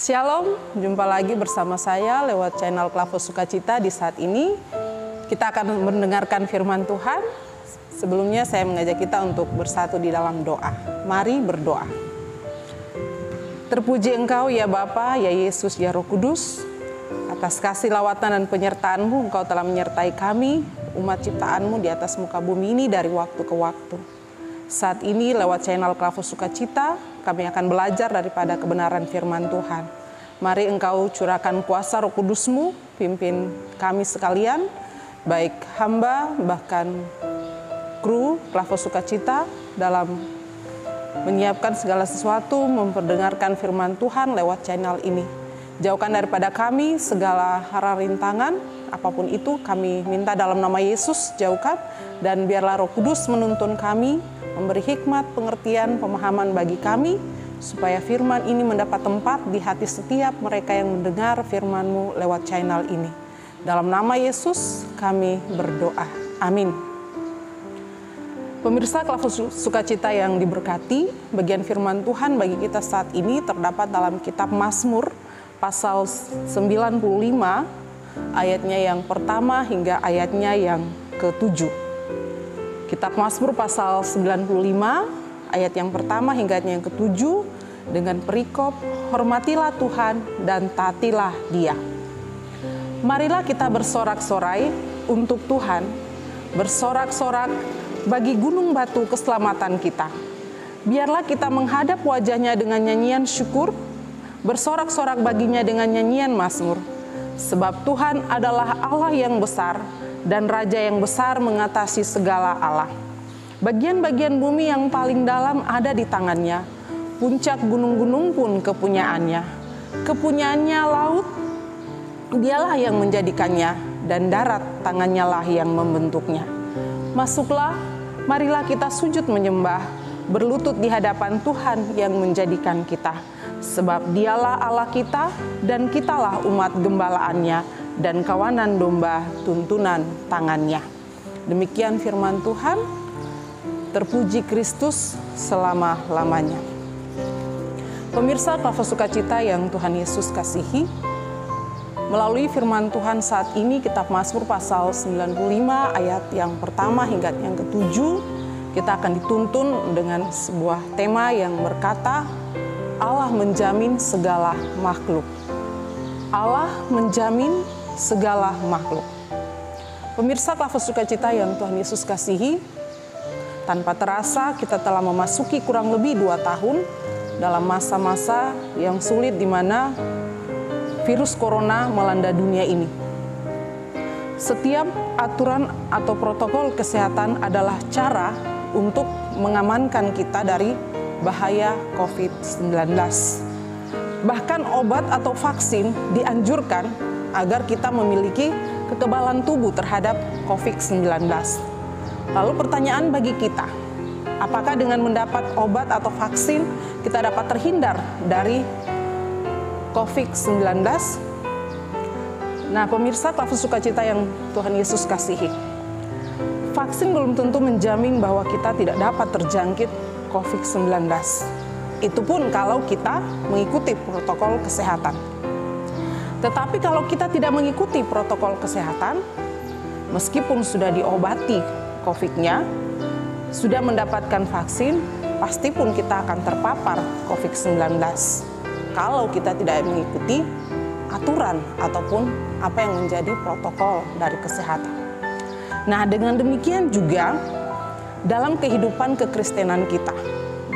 Shalom, jumpa lagi bersama saya lewat channel Klavo Sukacita. Di saat ini kita akan mendengarkan firman Tuhan. Sebelumnya saya mengajak kita untuk bersatu di dalam doa. Mari berdoa. Terpuji Engkau ya Bapa, ya Yesus, ya Roh Kudus. Atas kasih lawatan dan penyertaan-Mu, Engkau telah menyertai kami, umat ciptaan-Mu di atas muka bumi ini dari waktu ke waktu. Saat ini lewat channel Klavo Sukacita, kami akan belajar daripada kebenaran firman Tuhan. Mari Engkau curahkan kuasa Roh Kudus-Mu, pimpin kami sekalian, baik hamba bahkan kru Klavo Sukacita dalam menyiapkan segala sesuatu, memperdengarkan firman Tuhan lewat channel ini. Jauhkan daripada kami segala hara rintangan, apapun itu kami minta dalam nama Yesus, jauhkan, dan biarlah Roh Kudus menuntun kami, memberi hikmat, pengertian, pemahaman bagi kami, supaya firman ini mendapat tempat di hati setiap mereka yang mendengar firman-Mu lewat channel ini. Dalam nama Yesus kami berdoa. Amin. Pemirsa Klavo Sukacita yang diberkati, bagian firman Tuhan bagi kita saat ini terdapat dalam kitab Mazmur pasal 95, ayatnya yang pertama hingga ayatnya yang ke-7. Kitab Mazmur pasal 95 ayat yang pertama hingga ayat yang ke-7 dengan perikop, hormatilah Tuhan dan taatilah Dia. Marilah kita bersorak-sorai untuk Tuhan, bersorak-sorak bagi gunung batu keselamatan kita. Biarlah kita menghadap wajahnya dengan nyanyian syukur, bersorak-sorak baginya dengan nyanyian mazmur. Sebab Tuhan adalah Allah yang besar, dan Raja yang besar mengatasi segala Allah. Bagian-bagian bumi yang paling dalam ada di tangannya. Puncak gunung-gunung pun kepunyaannya. Kepunyaannya laut, Dialah yang menjadikannya, dan darat tangannya lah yang membentuknya. Masuklah, marilah kita sujud menyembah, berlutut di hadapan Tuhan yang menjadikan kita. Sebab Dialah Allah kita, dan kitalah umat gembalaannya, dan kawanan domba tuntunan tangannya. Demikian firman Tuhan. Terpuji Kristus selama-lamanya. Pemirsa Klavo Sukacita yang Tuhan Yesus kasihi, melalui firman Tuhan saat ini kitab Mazmur pasal 95 ayat yang pertama hingga yang ke-7, kita akan dituntun dengan sebuah tema yang berkata, Allah menjamin segala makhluk. Allah menjamin segala makhluk. Pemirsa Klavo Sukacita yang Tuhan Yesus kasihi, tanpa terasa kita telah memasuki kurang lebih 2 tahun dalam masa-masa yang sulit di mana virus corona melanda dunia ini. Setiap aturan atau protokol kesehatan adalah cara untuk mengamankan kita dari bahaya COVID-19. Bahkan obat atau vaksin dianjurkan agar kita memiliki kekebalan tubuh terhadap COVID-19. Lalu pertanyaan bagi kita, apakah dengan mendapat obat atau vaksin kita dapat terhindar dari COVID-19? Nah, pemirsa Klavo Sukacita yang Tuhan Yesus kasihi, vaksin belum tentu menjamin bahwa kita tidak dapat terjangkit COVID-19. Itu pun kalau kita mengikuti protokol kesehatan. Tetapi kalau kita tidak mengikuti protokol kesehatan, meskipun sudah diobati COVID-nya, sudah mendapatkan vaksin, pasti pun kita akan terpapar COVID-19. Kalau kita tidak mengikuti aturan ataupun apa yang menjadi protokol dari kesehatan. Nah, dengan demikian juga dalam kehidupan kekristenan kita,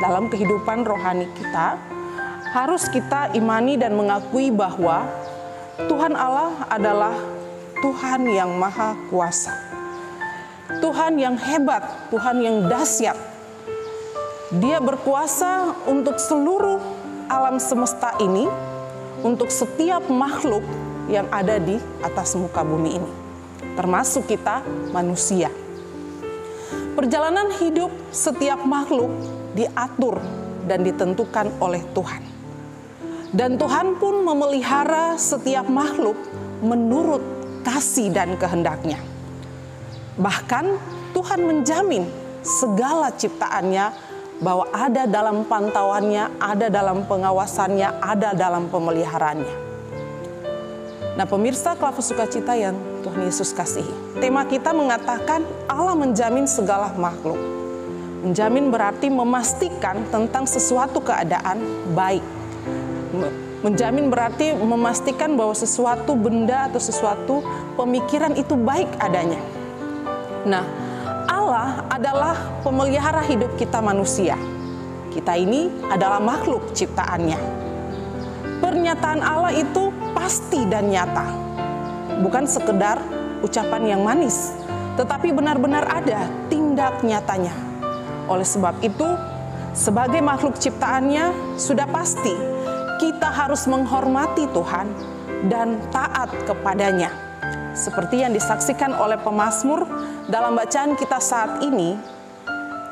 dalam kehidupan rohani kita, harus kita imani dan mengakui bahwa Tuhan Allah adalah Tuhan yang maha kuasa. Tuhan yang hebat, Tuhan yang dahsyat. Dia berkuasa untuk seluruh alam semesta ini, untuk setiap makhluk yang ada di atas muka bumi ini, termasuk kita manusia. Perjalanan hidup setiap makhluk diatur dan ditentukan oleh Tuhan. Dan Tuhan pun memelihara setiap makhluk menurut kasih dan kehendaknya. Bahkan Tuhan menjamin segala ciptaannya bahwa ada dalam pantauannya, ada dalam pengawasannya, ada dalam pemeliharaannya. Nah pemirsa Klava Sukacita yang Tuhan Yesus kasihi, tema kita mengatakan Allah menjamin segala makhluk. Menjamin berarti memastikan tentang sesuatu keadaan baik. Menjamin berarti memastikan bahwa sesuatu benda atau sesuatu pemikiran itu baik adanya. Nah, Allah adalah pemelihara hidup kita manusia. Kita ini adalah makhluk ciptaannya. Pernyataan Allah itu pasti dan nyata. Bukan sekedar ucapan yang manis, tetapi benar-benar ada tindak nyatanya. Oleh sebab itu, sebagai makhluk ciptaannya sudah pasti kita harus menghormati Tuhan dan taat kepadanya. Seperti yang disaksikan oleh pemazmur dalam bacaan kita saat ini,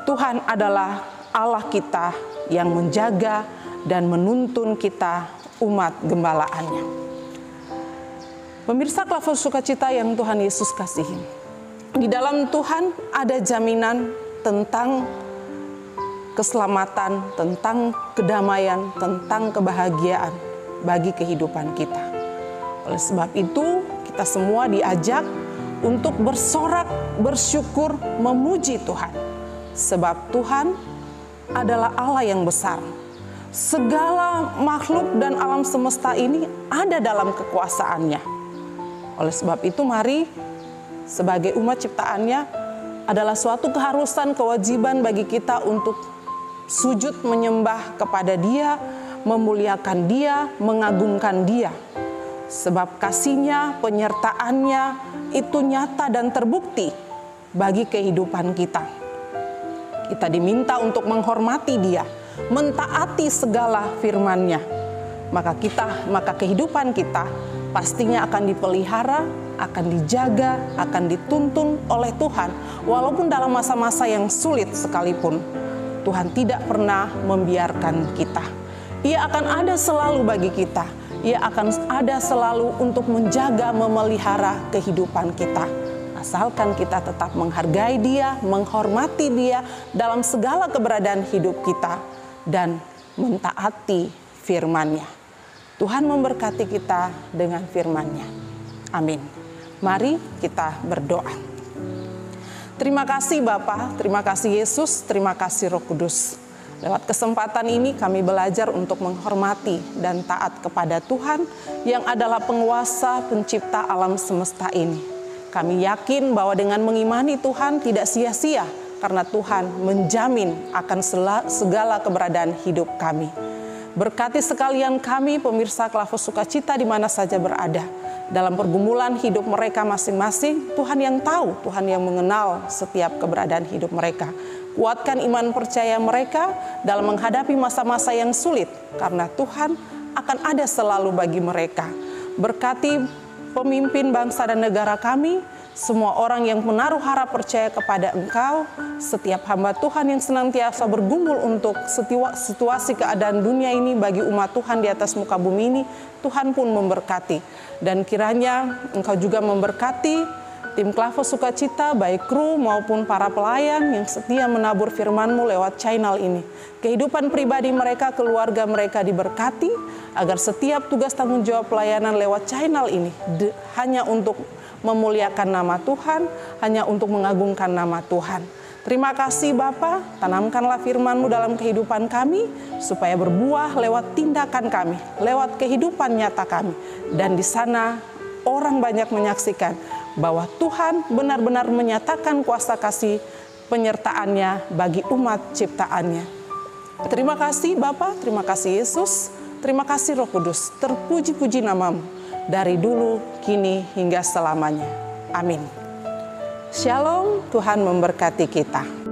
Tuhan adalah Allah kita yang menjaga dan menuntun kita umat gembalaannya. Pemirsa Klava Sukacita yang Tuhan Yesus kasihi, di dalam Tuhan ada jaminan tentang keselamatan, tentang kedamaian, tentang kebahagiaan bagi kehidupan kita. Oleh sebab itu, kita semua diajak untuk bersorak, bersyukur, memuji Tuhan. Sebab Tuhan adalah Allah yang besar. Segala makhluk dan alam semesta ini ada dalam kekuasaannya. Oleh sebab itu, mari sebagai umat ciptaannya adalah suatu keharusan, kewajiban bagi kita untuk sujud menyembah kepada Dia, memuliakan Dia, mengagungkan Dia. Sebab kasih-Nya, penyertaan-Nya itu nyata dan terbukti bagi kehidupan kita. Kita diminta untuk menghormati Dia, mentaati segala firman-Nya. Maka kehidupan kita pastinya akan dipelihara, akan dijaga, akan dituntun oleh Tuhan. Walaupun dalam masa-masa yang sulit sekalipun, Tuhan tidak pernah membiarkan kita. Ia akan ada selalu bagi kita. Ia akan ada selalu untuk menjaga, memelihara kehidupan kita. Asalkan kita tetap menghargai Dia, menghormati Dia dalam segala keberadaan hidup kita, dan mentaati firman-Nya. Tuhan memberkati kita dengan firman-Nya. Amin. Mari kita berdoa. Terima kasih Bapa, terima kasih Yesus, terima kasih Roh Kudus. Lewat kesempatan ini kami belajar untuk menghormati dan taat kepada Tuhan yang adalah penguasa pencipta alam semesta ini. Kami yakin bahwa dengan mengimani Tuhan tidak sia-sia karena Tuhan menjamin akan segala keberadaan hidup kami. Berkati sekalian kami pemirsa Klava Sukacita di mana saja berada. Dalam pergumulan hidup mereka masing-masing, Tuhan yang tahu, Tuhan yang mengenal setiap keberadaan hidup mereka. Kuatkan iman percaya mereka dalam menghadapi masa-masa yang sulit, karena Tuhan akan ada selalu bagi mereka. Berkati pemimpin bangsa dan negara kami, semua orang yang menaruh harap percaya kepada Engkau, setiap hamba Tuhan yang senantiasa bergumul untuk situasi keadaan dunia ini bagi umat Tuhan di atas muka bumi ini, Tuhan pun memberkati. Dan kiranya Engkau juga memberkati tim Klava Sukacita, baik kru maupun para pelayan yang setia menabur firman-Mu lewat channel ini. Kehidupan pribadi mereka, keluarga mereka diberkati, agar setiap tugas tanggung jawab pelayanan lewat channel ini hanya untuk memuliakan nama Tuhan, hanya untuk mengagungkan nama Tuhan. Terima kasih Bapa, tanamkanlah firman-Mu dalam kehidupan kami, supaya berbuah lewat tindakan kami, lewat kehidupan nyata kami. Dan di sana orang banyak menyaksikan bahwa Tuhan benar-benar menyatakan kuasa kasih penyertaan-Nya bagi umat ciptaan-Nya. Terima kasih Bapa, terima kasih Yesus, terima kasih Roh Kudus, terpuji-puji nama-Mu dari dulu, kini, hingga selamanya. Amin. Shalom, Tuhan memberkati kita.